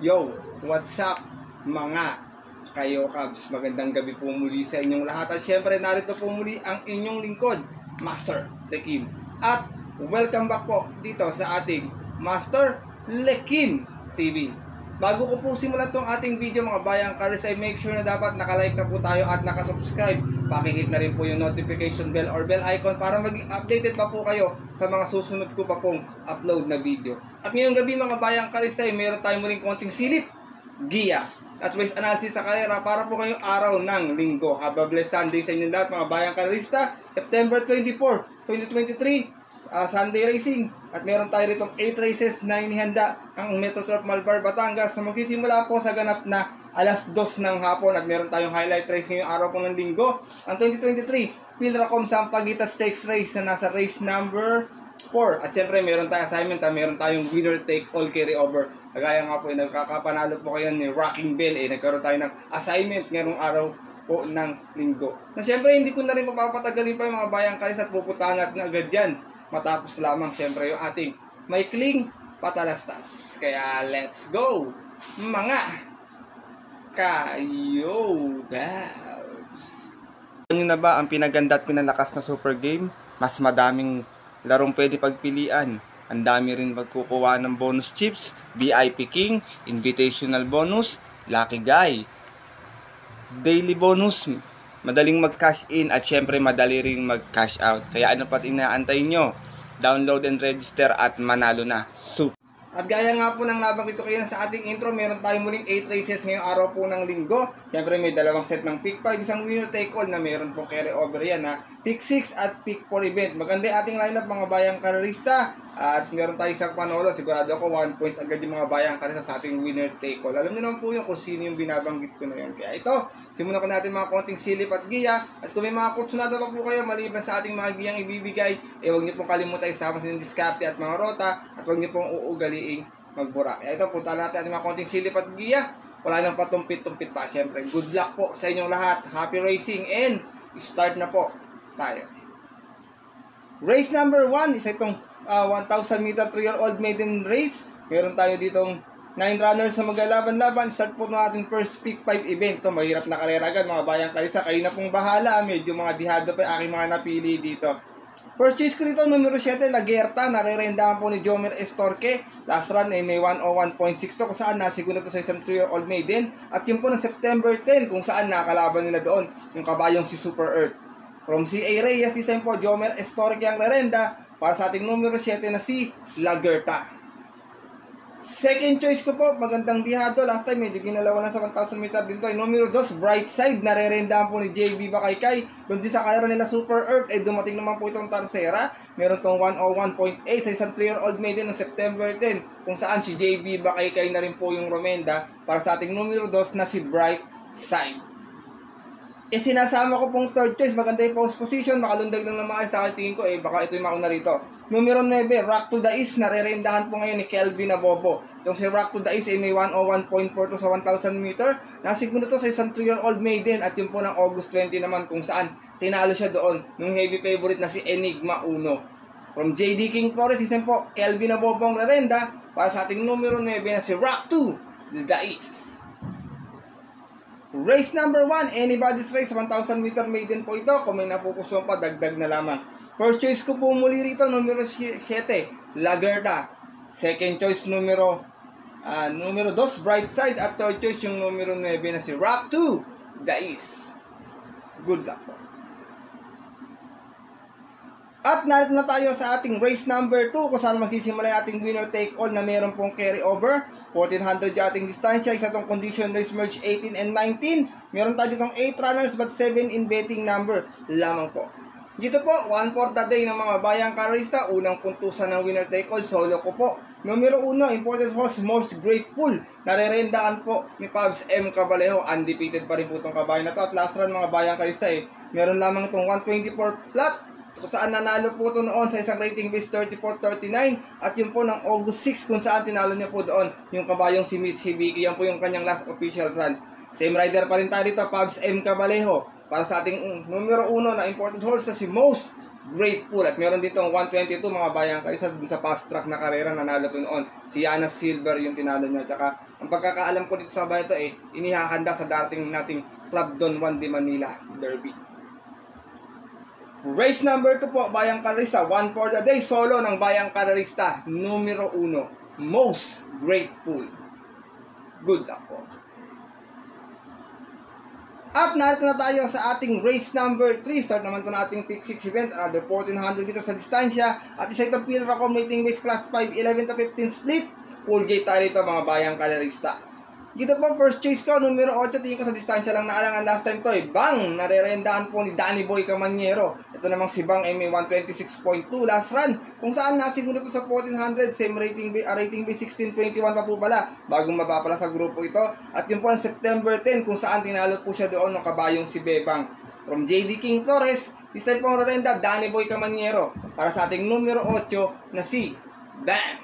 Yo, what's up mga kayo Cubs? Magandang gabi po muli sa inyong lahat. At syempre narito po muli ang inyong lingkod, Master Lekim. At welcome back po dito sa ating Master Lekim TV. Bago ko po simulan tong ating video mga bayang kalis, ay make sure na dapat nakalike na po tayo at nakasubscribe. Pakihit na rin po yung notification bell or bell icon para maging updated pa po kayo sa mga susunod ko pa pong upload na video. At ngayong gabi mga bayang kalis, ay meron tayo muling konting silip, giya at race analysis sa karera para po kayong araw ng linggo. Have a blessed Sunday sa inyo lahat mga bayang kalista. September 24, 2023, Sunday Racing. At meron tayo ritong 8 races na inihanda ang Metro Turf Malvar, Batangas na magsisimula po sa ganap na alas 2 ng hapon. At meron tayong highlight race ngayong araw po ng linggo, ang 2023 Pilracom Sampaguita Stakes Race na nasa race number 4. At syempre meron tayong assignment, meron tayong winner take all carry over. Kagaya nga po, nagkakapanalo po kayo ni Rocking Bell, nagkaroon tayo ng assignment ngayong araw po ng linggo. Na syempre hindi ko na rin mapapatagalin pa yung mga bayang kalis at pupuntahan natin agad yan. Matapos lamang syempre yung ating maikling patalastas. Kaya let's go mga kayo guys. Ano na ba ang pinaganda at pinalakas na super game? Mas madaming larong pwede pagpilian. Ang dami rin magkukuha ng bonus chips, VIP King, Invitational bonus, Lucky Guy, Daily bonus, madaling mag-cash in at syempre madali rin mag-cash out. Kaya ano pa't inaantay nyo? Download and register at manalo na. Super! At gaya nga po ng nabanggit ko kayo na sa ating intro, meron tayong muling 8 races ngayong araw po ng linggo. Siyempre may dalawang set ng pick 5, isang winner take all na meron pong carry over yan na pick 6 at pick 4 event. Maganda yung ating lineup mga bayang karerista. At meron tayong isang panolo, sigurado ako 1 points agad yung mga bayang karerista sa ating winner take all. Alam niyo naman po yung kung sino yung binabanggit ko na yan. Kaya ito, simulan ko natin mga konting silip at giya. At kung may mga kursunado pa po kayo maliban sa ating mga giyang ibibigay, huwag niyo pong kalimutan isama sa diskarte at mga rota. At huwag niyo pong uugaliing magburak. Kaya ito, punta natin ating mga konting silip at giya. Wala nang patumpit-tumpit pa. Siyempre, good luck po sa inyong lahat. Happy racing and start na po tayo. Race number 1 is itong 1,000 meter 3-year-old maiden race. Meron tayo ditong 9 runners na maglalaban-laban. Start po ng ating first pick 5 event. Ito, mahirap na karera agad mga bayang kalisa. Kayo na pong bahala. Medyo mga dihado pa yung aking mga napili dito. First choice ko dito, numero 7, Lagerta. Narerendahan po ni Jomer Estorque. Last run ay may 101.6 to, kung saan nasiguna to sa isang 3-year-old maiden. At yun po ng September 10, kung saan nakalaban nila doon yung kabayong si Super Earth. From C.A. Reyes, this time po, Jomer Estorque ang rerenda para sa ating numero 7 na si Lagerta. Second choice ko po, magandang dihado. Last time, medyo ginalawan na sa 1,000 meter din to. Numero 2, Bright Side. Narerendahan po ni JB Bakaykay. Doon din sa kalaro nila Super Earth, dumating naman po itong Tarsera. Meron tong 101.8 sa isang 3-year-old maiden ng September 10. Kung saan si JB Bakaykay na rin po yung romenda para sa ating numero 2 na si Bright Side. Sinasama ko pong third choice. Maganda yung post position. Makalundag lang ng mga sa tingin ko. Baka ito yung mauna rito. Numero 9, Rock to the East. Narerendahan po ngayon ni Kelvin Abobo. Itong si Rock to the East ay may 101.4 to sa 1,000 meter. Nasiguna to sa isang 3-year-old maiden. At yun po ng August 20 naman kung saan tinalo siya doon nung heavy favorite na si Enigma 1. From JD King Flores, isang po Kelvin Abobo ang rerenda para sa ating numero 9 na si Rock to the East. Race number 1, Anybody's Race, 1,000 meter maiden po ito. Kung may napupusuan pa, dagdag na lamang. First choice ko po muli rito, numero 7, Lagerta. Second choice, numero 2, Bright Side. At third choice, yung numero 9 na si Rock to the East. Good luck po. At narito na tayo sa ating race number 2 kung saan magsisimula yung ating winner take all na meron pong carry over. 1,400 yung ating distansya. Isa itong condition race merge 18 and 19. Meron tayo ditong 8 runners but 7 in betting number lamang po. Dito po, 1 for the day ng mga bayang karista. Unang puntusan ng winner take all, solo ko po. Numero 1, important horse, Most Grateful. Narerendaan po ni Pabs M. Cabalejo. Undefeated pa rin po itong kabayan na to. At last run mga bayang karista meron lamang itong 124 flat. Kung saan nanalo po ito noon sa isang rating base 34-39. At yun po ng August 6 kung saan tinalo niya po doon yung kabayong si Miss Hibiki. Yan po yung kanyang last official run. Same rider pa rin tayo dito, Pabs M. Cabalejo. Para sa ating numero 1 na important horse na si Most Grateful. At meron dito ang 122 mga bayang kaisa dun sa fast track na karera nanalo po noon. Si Yana Silver yung tinalo niya. Tsaka ang pagkakaalam ko dito sa bahay ito inihahanda sa dating nating Club Don Juan de Manila Derby. Race number 2 po, Bayang Karerista, 1 for the day, solo ng Bayang Karerista, numero 1, Most Grateful. Good luck po. At narito na tayo sa ating race number 3. Start naman ito na ating pick 6 event. Another 1400 meters sa distansya. At isa itong Pillar accommodating base class 5, 11 to 15 split. Full gate tayo dito mga Bayang Karerista. Dito po, first choice ko, numero 8. Tingin ko sa distansya lang naalangan last time to Bang! Narerendaan po ni Danny Boy Camaniero. Ito namang si Bang ay may 126.2 last run. Kung saan nasiguro to sa 1400. Same rating base 1621 pa po pala. Bagong maba pala sa grupo ito. At yun po ang September 10 kung saan tinalo po siya doon ng kabayong si Bebang. From JD King Flores, this time po ang rerenda, Danny Boy Camaniero. Para sa ating numero 8 na si Bang!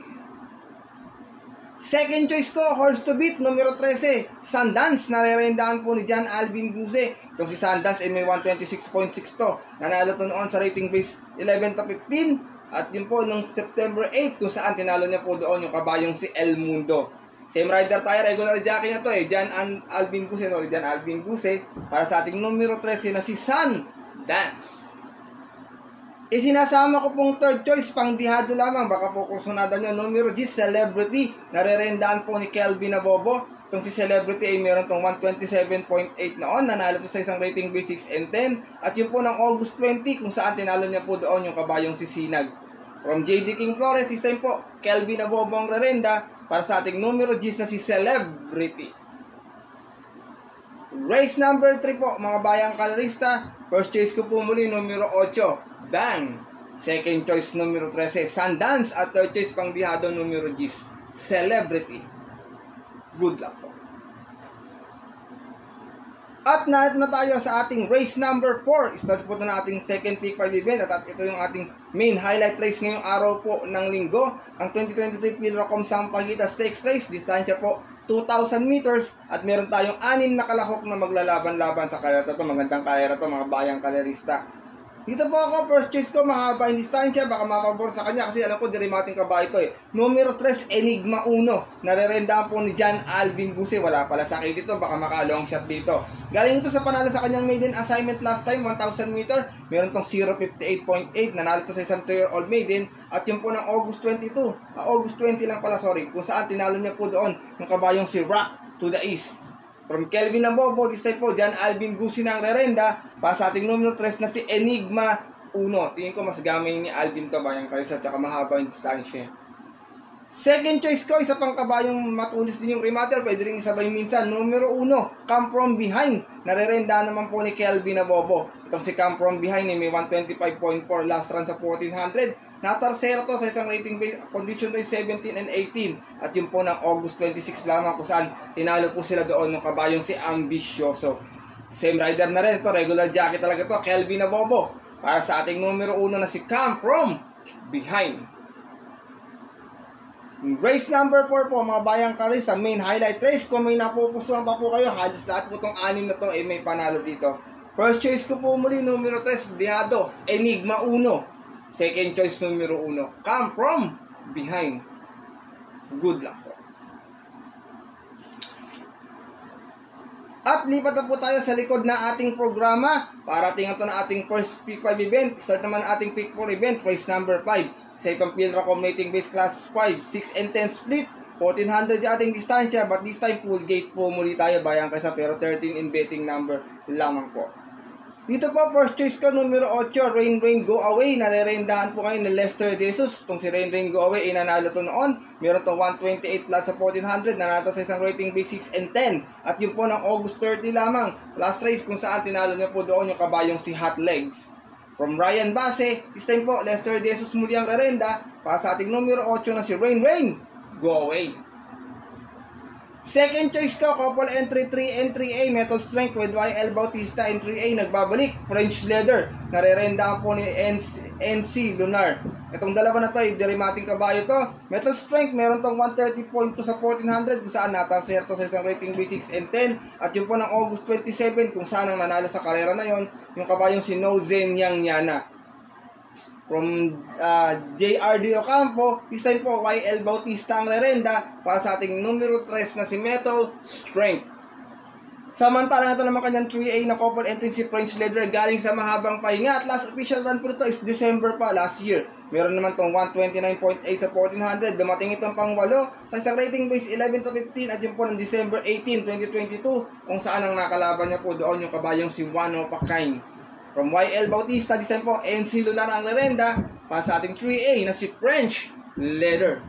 Second choice ko, horse to beat, numero 13, Sundance. Narerendaan po ni John Alvin Guse. Itong si Sundance ay may 126.6 to. Nanalo to noon sa rating base 11 to 15. At yun po nung September 8 kung saan tinalo niya po doon yung kabayong si El Mundo. Same rider tayo, regular jockey na to John Alvin Guse. Para sa ating numero 13 na si Sundance. Isinasama ko pong third choice, pangdihado lamang, baka po kung sunada nyo, numero G, Celebrity. Narerendaan po ni Kelvin Abobo. Itong si Celebrity ay meron tong 127.8 noon, nanalo to sa isang rating base 6 and 10. At yun po ng August 20 kung saan tinalo niya po doon yung kabayong si Sinag. From JD King Flores, this time po, Kelvin Abobo ang rerenda para sa ating numero G na si Celebrity. Race number 3 po, mga Bayang Karerista. First choice ko po muli, numero 8. Bang! Second choice, numero 13, Sundance. At third choice, pangdihado, numero 10, Celebrity. Good luck po. At narito na tayo sa ating race number 4. Start po na ating second pick 5 event. At ito yung ating main highlight race ngayong araw po ng linggo. Ang 2023 Pilracom Sampaguita Stakes Race. Distansya po 2,000 meters. At meron tayong 6 na kalahok na maglalaban-laban sa karera to. Magandang karera to mga Bayang Karerista. Dito po ako, first choice ko, mahaba yung distansya, baka mapabor sa kanya kasi alam ko dirimating kabayo ito Numero 3, Enigma 1. Narerendaan po ni John Alvin Guse. Wala pala sakit dito, baka maka-long shot dito. Galing ito sa panalo sa kanyang maiden assignment last time, 1,000 meter. Meron tong 058.8, nanalo ito sa isang 2-year-old maiden. At yun po ng August 22, August 20 lang pala, sorry, kung saan tinalo niya po doon yung kabayong si Rock to the East. From Kelvin Abobo, this time po, John Alvin Guse ng rerenda. Para sa ating numero 3 na si Enigma 1. Tingin ko mas gamay ni Alvin to Bayang Karerista at saka mahaba yung distansya. Second choice ko, isa pang kabayong matulis din yung rematter. Pwede rin isabay minsan. Numero 1, Come From Behind. Narerenda naman po ni Kelvin Abobo. Itong si Come From Behind may 125.4 last run sa 1400. Natarsero to sa isang rating base condition base 17 and 18. At yun po ng August 26 lamang kung saan tinalo po sila doon ng kabayong si Ambisyoso. Same rider na rin ito, regular jockey talaga to, Kelvin Abobo. Para sa ating numero 1 na si Come From Behind. Race number 4 po mga Bayang Karerista, main highlight race. Kung may napupusuan pa po kayo, halos lahat po itong 6 na to may panalo dito. First choice ko po muli, numero 3, Bihado, Enigma 1. Second choice, numero 1, Come From Behind. Good luck po. At lipat na po tayo sa likod na ating programa. Para tingnan to na ating first pick 5 event. Start naman ating pick 4 event, race number 5. Sa itong Pilracom Mating Base Class 5, 6 and 10 split. 1400 yung ating distansya, but this time full gate po muli tayo Bayang Karerista, pero 13 in betting number lamang po. Dito po, first choice ko, numero 8, Rain Rain Go Away. Narerendahan po ngayon ni Lester Jesus. Itong si Rain Rain Go Away, nanalo to noon. Meron to 128 flat sa 1400. Nanalo sa isang rating base 6 and 10. At yun po ng August 30 lamang. Last race kung saan tinalo niya po doon yung kabayong si Hot Legs. From Ryan Base, this time po, Lester Jesus muli ang rerenda. Para sa ating numero 8 na si Rain Rain Go Away. Second choice ko, couple entry 3 and 3A, Metal Strength with YL Bautista and 3A, nagbabalik, French Leather, narerendaan po ni NC Lunar. Itong dalawa na to, derimating kabayo to. Metal Strength, meron tong 130.2 sa 1400, kung saan nataser to sa isang rating B6 and 10. At yun po ng August 27, kung saan ang nanalo sa karera na yon, yung kabayong si Nozen Yang Yana. From JRD Ocampo, this time po YL Bautista ang rerenda para sa ating numero 3 na si Metal Strength. Samantala natin naman kanyang 3A na couple entry si French Leather galing sa mahabang pahinga at last official run po ito is December pa last year. Meron naman tong 129.8 sa 1400, dumating itong pang 8 sa isang rating base 11 to 15 at yun po ng December 18, 2022 kung saan ang nakalaban niya po doon yung kabayong si One of a Kind. From YL Bautista, this time po NC Luna ang rerenda para sa ating 3A na si French Leather.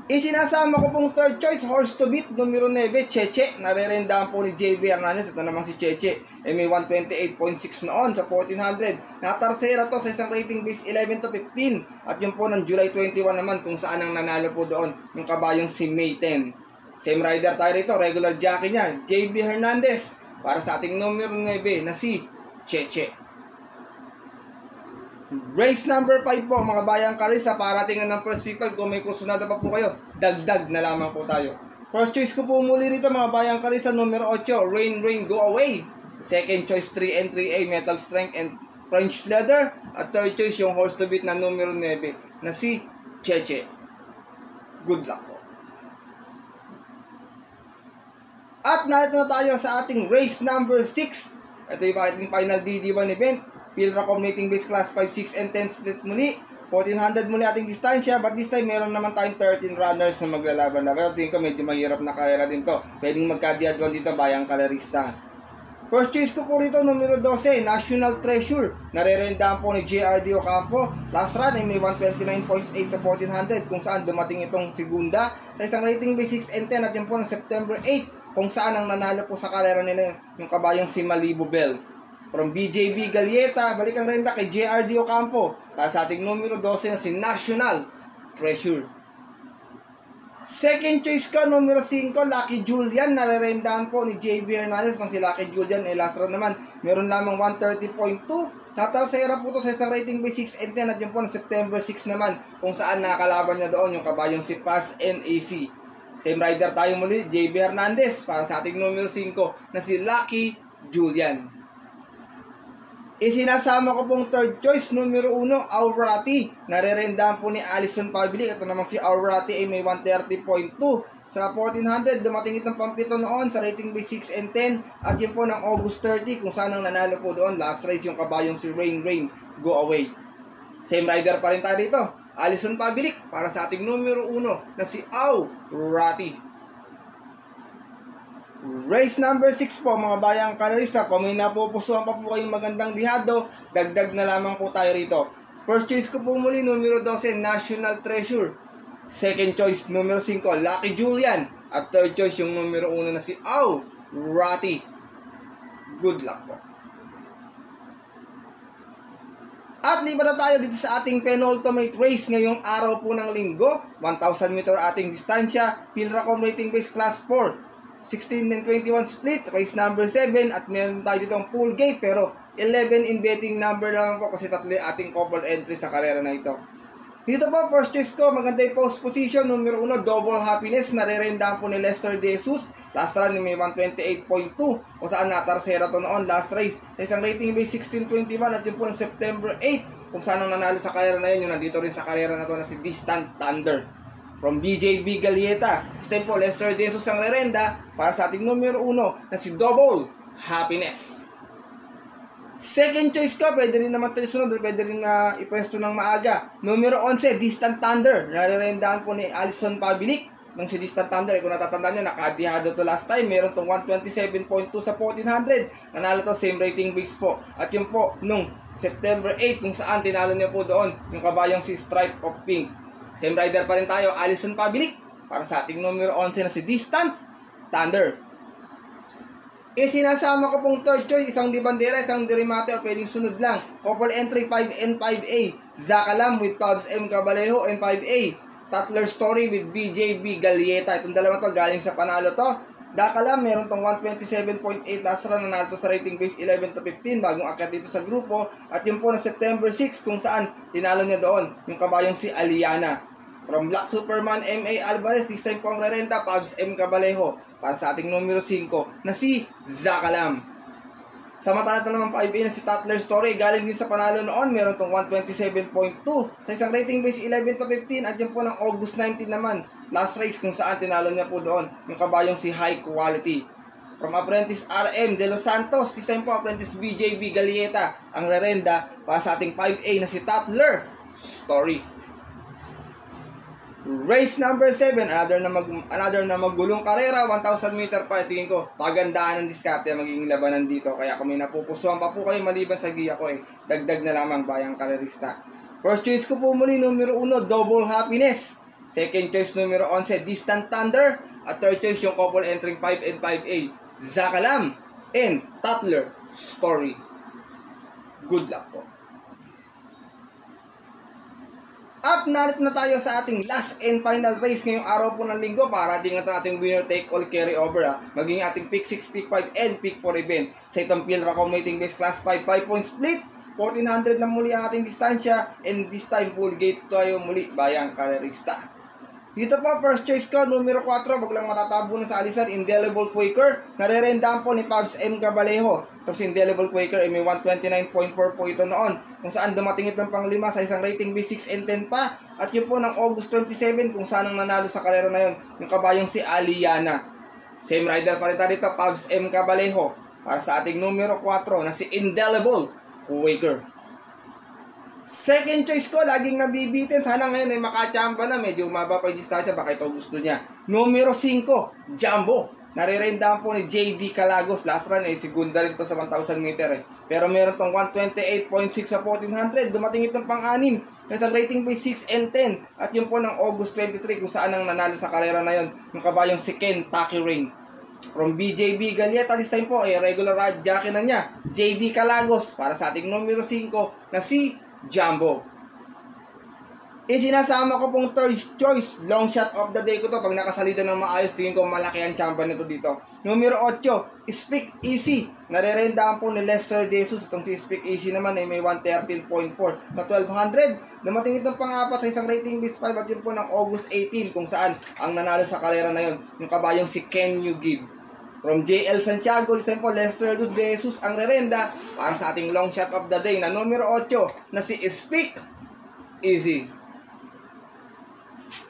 Isinasama ko pong third choice, horse to beat, numero 9, Cheche. Narerendahan po ni JB Hernandez. Ito naman si Cheche. May 128.6 noon sa 1400. Natarsera to sa isang rating base 11 to 15. At yun po ng July 21 naman kung saan ang nanalo po doon yung kabayong si May 10. Same rider tayo rito, regular jockey niya, JB Hernandez. Para sa ating numero 9 na si Cheche. Race number 5 po mga bayang Kalisa, paratingan ng first pick 5. Kung may kusunada pa po kayo, dagdag na lamang po tayo. First choice ko po muli rito mga bayang Kalisa, numero 8, Rain Rain Go Away. Second choice 3 and 3A, Metal Strength and French Leather. At third choice yung horse to beat na numero 9 na si Cheche. Good luck po. At narito na tayo sa ating race number 6. Ito yung ating final DD1 event. Pilra Commuting Base Class 5, 6, and 10 split muli. 1400 muli ating distansya. But this time, meron naman tayong 13 runners na maglalaban na. Pero tingin ko medyo mahirap na karera din to. Pwedeng magkadiadwan dito bayang kalerista. First choice ko po rito, numero 12, National Treasure. Narerendahan po ni JRD Ocampo. Last run ay may 129.8 sa 1400 kung saan dumating itong segunda sa isang rating base 6 and 10 at yun po ng September 8 kung saan ang nanalo po sa karera nila yung kabayong si Malibu Bell. From BJB Galieta, balik ang renda kay JRD Ocampo para sa ating numero 12 na si National Treasure. Second choice ko, numero 5, Lucky Julian. Narerendahan po ni JB Hernandez ng si Lucky Julian. Last round naman, meron lamang 130.2. Natasera po ito sa isang rating by 6 and 10 at yun po na September 6 naman kung saan nakalaban niya doon yung kabayong si Paz NAC. Same rider tayo muli, JB Hernandez para sa ating numero 5 na si Lucky Julian. Isinasama ko pong third choice, numero 1, Aurati. Narerendahan po ni Alison Pabilic. Ito naman si Aurati ay may 130.2. Sa 1400, dumating itong pampito noon sa rating by 6 and 10. At yun po ng August 30 kung saan ang nanalo po doon. Last race yung kabayong si Rain Rain Go Away. Same rider pa rin tayo dito, Alison Pabilic para sa ating numero 1 na si Aurati. Race number 6 po mga bayang kalerista. Kung may napupusuan pa po kayong magandang dihado, dagdag na lamang po tayo rito. First choice ko po muli, numero 12, National Treasure. Second choice, numero 5, Lucky Julian. At third choice, yung numero 1 na si Aurati. Good luck po. At lipat na tayo dito sa ating penultimate race ngayong araw po ng linggo. 1,000 meter ating distansya, Pilracom rating base class 4. 16 and 21 split, race number 7 at meron tayo dito ang pool gate pero 11 in betting number lang po kasi tatlo ating couple entry sa karera na ito. Dito po, first choice ko, maganda yung post position, numero 1, Double Happiness, narerendahan po ni Lester De Jesus. Last run may 128.2 kung saan natarsera to noon last race. Sa isang rating base 1621 at yun po ng September 8 kung saan ang nanalo sa karera na yun, yung nandito rin sa karera na to na si Distant Thunder. From BJB Galieta, step po Lester De Jesus ang rerenda para sa ating numero 1 na si Double Happiness. Second choice ko, pwede rin naman tayo sunod, pwede rin ipwesto ng maaga. Numero 11, Distant Thunder. Narerendahan po ni Alison Pabilic ng si Distant Thunder. Kung natatandaan nyo, nakadihado to last time. Meron tong 127.2 sa 1400. Nanalo to, same rating base po. At yun po, nung September 8, kung saan tinalo niya po doon yung kabayang si Stripe of Pink. Same rider pa rin tayo, Alison Pabilic para sa ating numero 11 na si Distant Thunder. Sinasama ko pong third choice, isang di bandera, isang di remate o pwedeng sunod lang. Couple entry 5 and 5A, Zakalam with Pabs M. Cabalejo and 5A, Tatler Story with BJB Galieta. Itong dalawa to galing sa panalo to. Zakalam meron tong 127.8 last run, nanalo sa rating base 11 to 15 bagong akyat dito sa grupo. At yun po na September 6 kung saan tinalo niya doon yung kabayong si Aliana. From Black Superman M.A. Alvarez, this time po ang rerenta, Pabs M. Cabalejo para sa ating numero 5 na si Zakalam. Samantala naman 5A na si Tatler Story, galing din sa panalo noon, meron tong 127.2 sa isang rating base 11-15 at yun po ng August 19 naman, last race kung saan tinalo niya po doon yung kabayong si High Quality. From Apprentice RM De Los Santos, this time po Apprentice BJB Galieta ang rerenda para sa ating 5A na si Tatler Story. Race number 7, another na magulong karera, 1,000 meter pa. Tingin ko, pagandaan ng diskarte magiging labanan dito. Kaya kung may napupusuan pa po kayo maliban sa giya ko dagdag na lamang bayang karerista. First choice ko po muli, numero 1, Double Happiness. Second choice, numero 11, Distant Thunder. At third choice, yung couple entering 5 and 5A, Zakalam and Tatler Story. Good luck po. At narito na tayo sa ating last and final race ngayong araw po ng linggo para tingnan ating winner take all carry over maging ating pick 6, pick 5 and pick 4 event. Sa itong Pilra Commuting Base Class 5 5-point split, 1400 na muli ang ating distansya and this time full gate tayo muli bayang karerista. Dito po, first choice ko, numero 4, wag lang matatabo na sa alisan, Indelible Quaker. Narerendahan po ni Pabs M. Cabalejo. Tapos Indelible Quaker, may 129.4 po ito noon. Kung saan dumating itong pang 5 sa isang rating B6 and 10 pa. At yun po ng August 27, kung saan ang nanalo sa karera na yun, yung kabayong si Aliana. Same rider pa rin tayo dito, Pabs M. Cabalejo. Para sa ating numero 4 na si Indelible Quaker. Second choice ko, laging nabibitin. Sana ngayon ay makachamba na. Medyo umaba pa yung distansya. Baka ito gusto niya. Numero 5, Jumbo. Narirendahan po ni JD Calagos. Last run segunda rin ito sa 1,000 meter Pero meron tong 128.6 sa 1,400. Dumating itong pang-6. Nasa rating by 6 and 10. At yun po ng August 23 kung saan ang nanalo sa karera na yun. Yung kabayong si Kentucky Rain. From BJB Galieta, this time po regular ride jockey na niya, JD Calagos. Para sa ating numero 5 na si Jumbo. Isinasama ko pong third choice, long shot of the day ko to. Pag nakasalida ng maayos, tingin ko malaki ang chamba nito dito. Numero 8, Speak Easy. Narerendahan po ni Lester Jesus. Itong si Speak Easy naman ay may 113.4 sa 1,200. Dumating itong pang-apat sa isang rating base 5 at yun po ng August 18 kung saan ang nanalo sa karera na yun, yung kabayong si Can You Give. From JL Santiago, listen po, Lester Jesus ang rerenda para sa ating long shot of the day na numero 8 na si Speak Easy.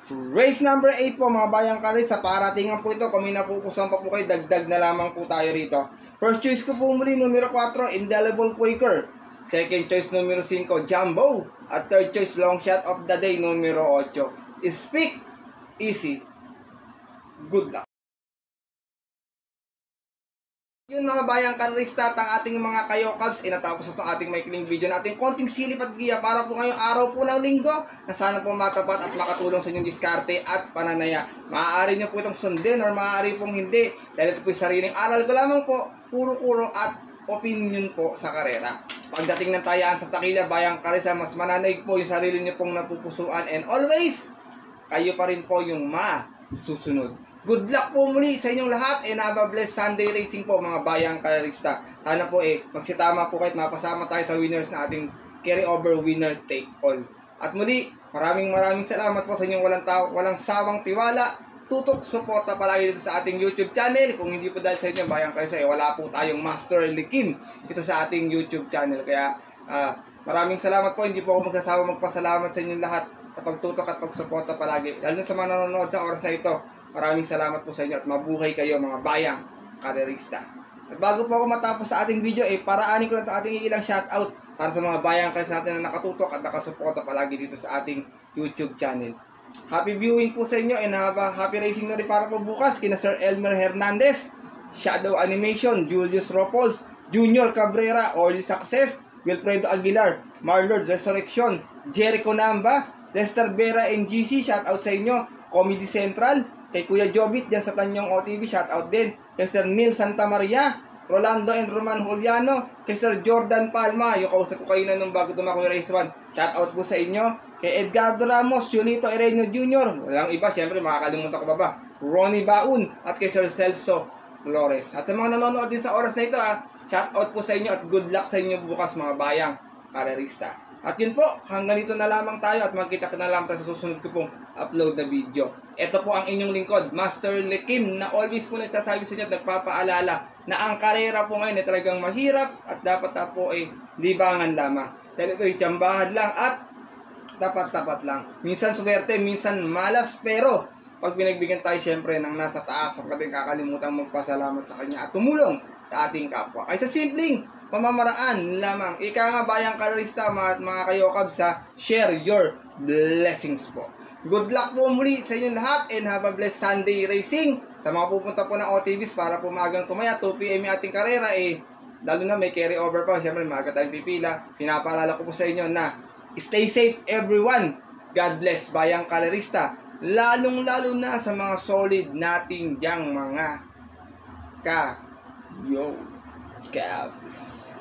Race number 8 po mga bayang karis, sa paratingan po ito. Kung may napupusan pa po kayo, dagdag na lamang po tayo rito. First choice ko po muli, numero 4, Indelible Quaker. Second choice, numero 5, Jumbo. At third choice, long shot of the day, numero 8, Speak Easy. Good luck. Yun mga bayang karista, ang ating mga kayokabs, natapos itong ating maikling video natin. Konting silip at giya para po ngayong araw po ng linggo na sana po matapat at makatulong sa inyong diskarte at pananaya. Maaari nyo po itong sundin or maaari pong hindi. Dahil ito po yung sariling aral ko lamang po, puro-kuro at opinion po sa karera. Pagdating ng tayaan sa takila, bayang karista, mas mananaig po yung sarili nyo pong napupusuan. And always, kayo pa rin po yung masusunod. Good luck po muli sa inyong lahat and have a blessed Sunday racing po mga bayang karista. Sana po magsitama po kayo at mapasama tayo sa winners na ating carry over winner take all. At muli, maraming salamat po sa inyong walang sawang tiwala, tutok, suporta palagi dito sa ating YouTube channel. Kung hindi po dahil sa inyo bayang karista, wala po tayong Master Likim dito sa ating YouTube channel. Kaya maraming salamat po, hindi po ako magsasawa magpasalamat sa inyong lahat sa pagtutok at pagsuporta palagi. Lalo sa mga nanonood sa oras na ito. Maraming salamat po sa inyo at mabuhay kayo mga bayang karerista. At bago po ako matapos sa ating video, paraanin ko na ito ating ilang shoutout para sa mga bayang karerista natin na nakatutok at nakasuporta palagi dito sa ating YouTube channel. Happy viewing po sa inyo and happy racing na rin para po bukas kina Sir Elmer Hernandez, Shadow Animation, Julius Ropols, Junior Cabrera, Orly Success, Wilfredo Aguilar, Marlord Resurrection, Jericho Namba, Lester Vera NGC, shoutout sa inyo, Comedy Central, kay Kuya Jobit dyan sa Tanyong OTV, shoutout din. Kay Sir Neil Santa Maria, Rolando and Roman Juliano, kay Sir Jordan Palma, yung kausap ko kayo na nung bago tumako yung race 1, shoutout po sa inyo. Kay Edgardo Ramos, Julito Ereño Jr., walang iba, siyempre makakalimutan ko pa ba, Ronnie Baun, at kay Sir Celso Flores. At sa mga nanonood din sa oras na ito, shoutout po sa inyo at good luck sa inyo bukas mga bayang karerista. At yun po, hanggang dito na lamang tayo at magkita na lang tayo sa susunod ko pong upload na video. Ito po ang inyong lingkod, Master Lekim, na always po nagsasabi sa inyo at nagpapaalala na ang karera po ngayon ay talagang mahirap at dapat na po ay libangan lamang. Dahil ito ay tsambahan lang at tapat-tapat lang. Minsan swerte, minsan malas, pero pag pinagbigyan tayo siyempre ng nasa taas, huwag natin kakalimutan magpasalamat sa Kanya at tumulong sa ating kapwa. Ay sa simpleng pamamaraan lamang. Ika nga bayang karista mga kayokab sa share your blessings po. Good luck po muli sa inyong lahat and have a blessed Sunday racing. Sa mga pupunta po ng OTVs para po magang tumaya, 2 PM yung ating karera lalo na may carry over pa. Siyempre maaga tayong pipila. Pinapaalala ko po sa inyo na stay safe everyone. God bless bayang karerista. Lalong-lalo na sa mga solid nating diyang mga Cabs.